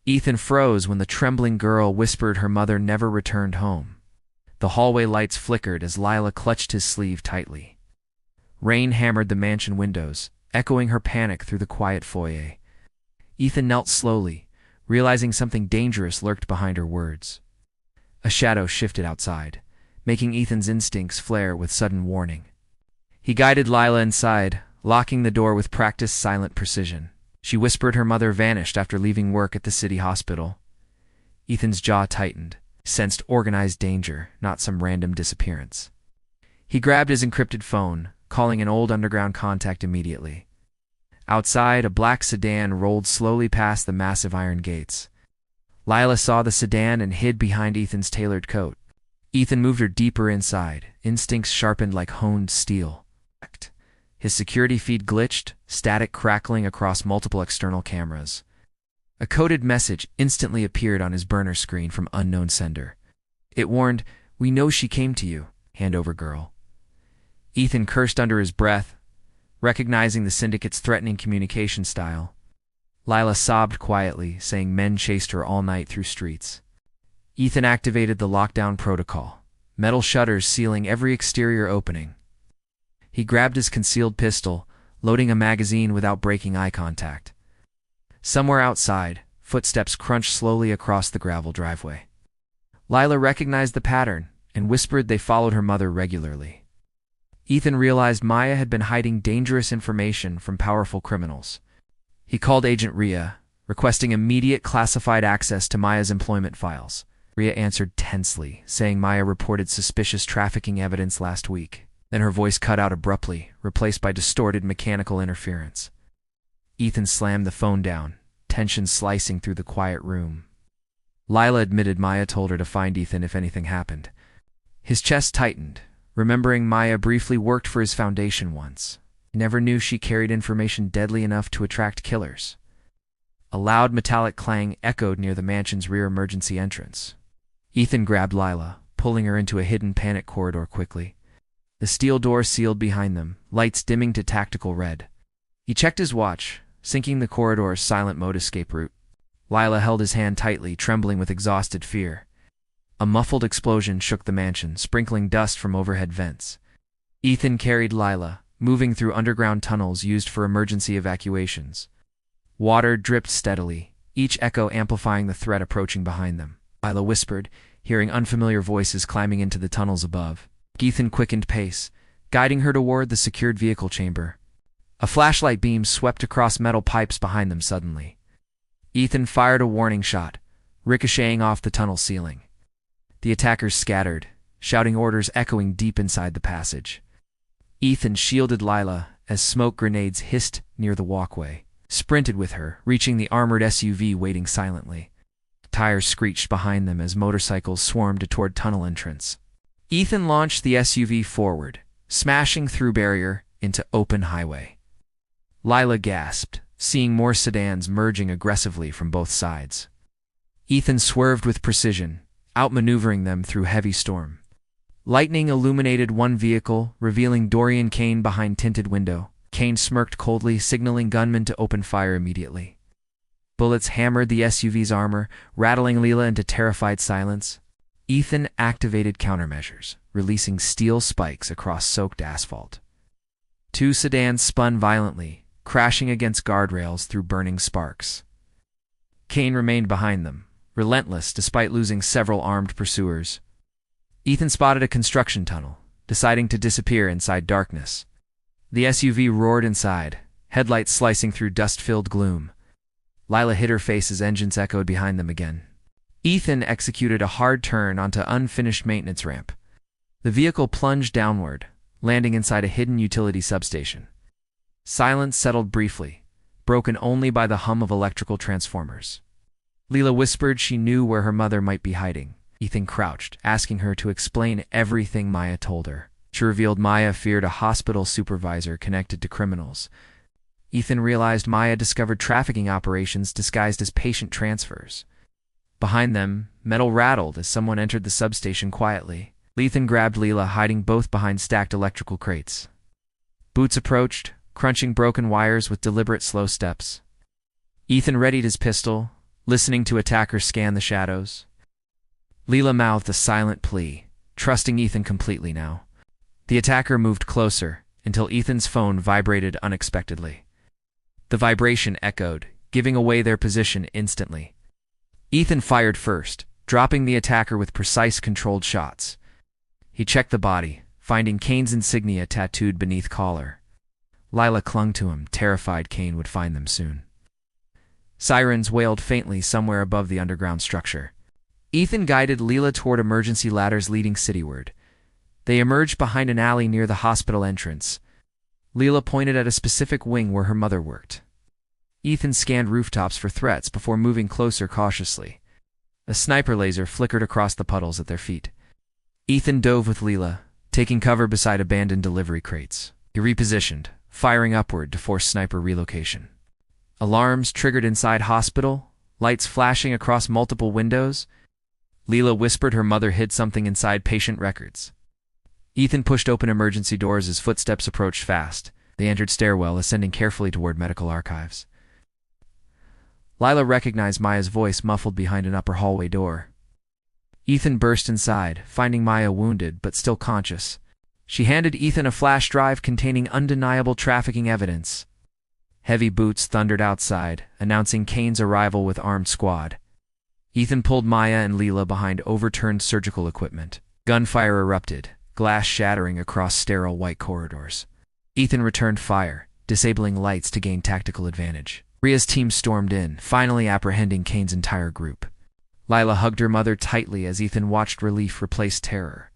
Ethan froze when the trembling girl whispered her mother never returned home. The hallway lights flickered as Lila clutched his sleeve tightly. Rain hammered the mansion windows, echoing her panic through the quiet foyer. Ethan knelt slowly, realizing something dangerous lurked behind her words. A shadow shifted outside, making Ethan's instincts flare with sudden warning. He guided Lila inside, locking the door with practiced silent precision. She whispered her mother vanished after leaving work at the city hospital. Ethan's jaw tightened, sensed organized danger, not some random disappearance. He grabbed his encrypted phone, calling an old underground contact immediately. Outside, a black sedan rolled slowly past the massive iron gates. Lila saw the sedan and hid behind Ethan's tailored coat. Ethan moved her deeper inside, instincts sharpened like honed steel. His security feed glitched, static crackling across multiple external cameras. A coded message instantly appeared on his burner screen from unknown sender. It warned, "We know she came to you, handover girl." Ethan cursed under his breath, recognizing the syndicate's threatening communication style. Lila sobbed quietly, saying men chased her all night through streets. Ethan activated the lockdown protocol, metal shutters sealing every exterior opening. He grabbed his concealed pistol, loading a magazine without breaking eye contact. Somewhere outside, footsteps crunched slowly across the gravel driveway. Lila recognized the pattern and whispered they followed her mother regularly. Ethan realized Maya had been hiding dangerous information from powerful criminals. He called Agent Rhea, requesting immediate classified access to Maya's employment files. Rhea answered tensely, saying Maya reported suspicious trafficking evidence last week. Then her voice cut out abruptly, replaced by distorted mechanical interference. Ethan slammed the phone down, tension slicing through the quiet room. Lila admitted Maya told her to find Ethan if anything happened. His chest tightened, remembering Maya briefly worked for his foundation once. He never knew she carried information deadly enough to attract killers. A loud metallic clang echoed near the mansion's rear emergency entrance. Ethan grabbed Lila, pulling her into a hidden panic corridor quickly. The steel door sealed behind them, lights dimming to tactical red. He checked his watch, syncing the corridor's silent mode escape route. Lila held his hand tightly, trembling with exhausted fear. A muffled explosion shook the mansion, sprinkling dust from overhead vents. Ethan carried Lila, moving through underground tunnels used for emergency evacuations. Water dripped steadily, each echo amplifying the threat approaching behind them. Lila whispered, hearing unfamiliar voices climbing into the tunnels above. Ethan quickened pace, guiding her toward the secured vehicle chamber. A flashlight beam swept across metal pipes behind them suddenly. Ethan fired a warning shot, ricocheting off the tunnel ceiling. The attackers scattered, shouting orders echoing deep inside the passage. Ethan shielded Lila as smoke grenades hissed near the walkway, sprinted with her, reaching the armored SUV waiting silently. Tires screeched behind them as motorcycles swarmed toward tunnel entrance. Ethan launched the SUV forward, smashing through barrier into open highway. Lila gasped, seeing more sedans merging aggressively from both sides. Ethan swerved with precision, outmaneuvering them through heavy storm. Lightning illuminated one vehicle, revealing Dorian Kane behind tinted window. Kane smirked coldly, signaling gunmen to open fire immediately. Bullets hammered the SUV's armor, rattling Lila into terrified silence. Ethan activated countermeasures, releasing steel spikes across soaked asphalt. Two sedans spun violently, crashing against guardrails through burning sparks. Kane remained behind them, relentless despite losing several armed pursuers. Ethan spotted a construction tunnel, deciding to disappear inside darkness. The SUV roared inside, headlights slicing through dust-filled gloom. Lila hid her face as engines echoed behind them again. Ethan executed a hard turn onto unfinished maintenance ramp. The vehicle plunged downward, landing inside a hidden utility substation. Silence settled briefly, broken only by the hum of electrical transformers. Lila whispered she knew where her mother might be hiding. Ethan crouched, asking her to explain everything Maya told her. She revealed Maya feared a hospital supervisor connected to criminals. Ethan realized Maya discovered trafficking operations disguised as patient transfers. Behind them, metal rattled as someone entered the substation quietly. Ethan grabbed Lila, hiding both behind stacked electrical crates. Boots approached, crunching broken wires with deliberate slow steps. Ethan readied his pistol, listening to attackers scan the shadows. Leela mouthed a silent plea, trusting Ethan completely now. The attacker moved closer, until Ethan's phone vibrated unexpectedly. The vibration echoed, giving away their position instantly. Ethan fired first, dropping the attacker with precise controlled shots. He checked the body, finding Kane's insignia tattooed beneath collar. Lila clung to him, terrified Kane would find them soon. Sirens wailed faintly somewhere above the underground structure. Ethan guided Leela toward emergency ladders leading cityward. They emerged behind an alley near the hospital entrance. Leela pointed at a specific wing where her mother worked. Ethan scanned rooftops for threats before moving closer cautiously. A sniper laser flickered across the puddles at their feet. Ethan dove with Leela, taking cover beside abandoned delivery crates. He repositioned, firing upward to force sniper relocation. Alarms triggered inside hospital, lights flashing across multiple windows. Leela whispered her mother hid something inside patient records. Ethan pushed open emergency doors as footsteps approached fast. They entered stairwell, ascending carefully toward medical archives. Lila recognized Maya's voice muffled behind an upper hallway door. Ethan burst inside, finding Maya wounded but still conscious. She handed Ethan a flash drive containing undeniable trafficking evidence. Heavy boots thundered outside, announcing Kane's arrival with armed squad. Ethan pulled Maya and Leela behind overturned surgical equipment. Gunfire erupted, glass shattering across sterile white corridors. Ethan returned fire, disabling lights to gain tactical advantage. Ria's team stormed in, finally apprehending Kane's entire group. Lila hugged her mother tightly as Ethan watched relief replace terror.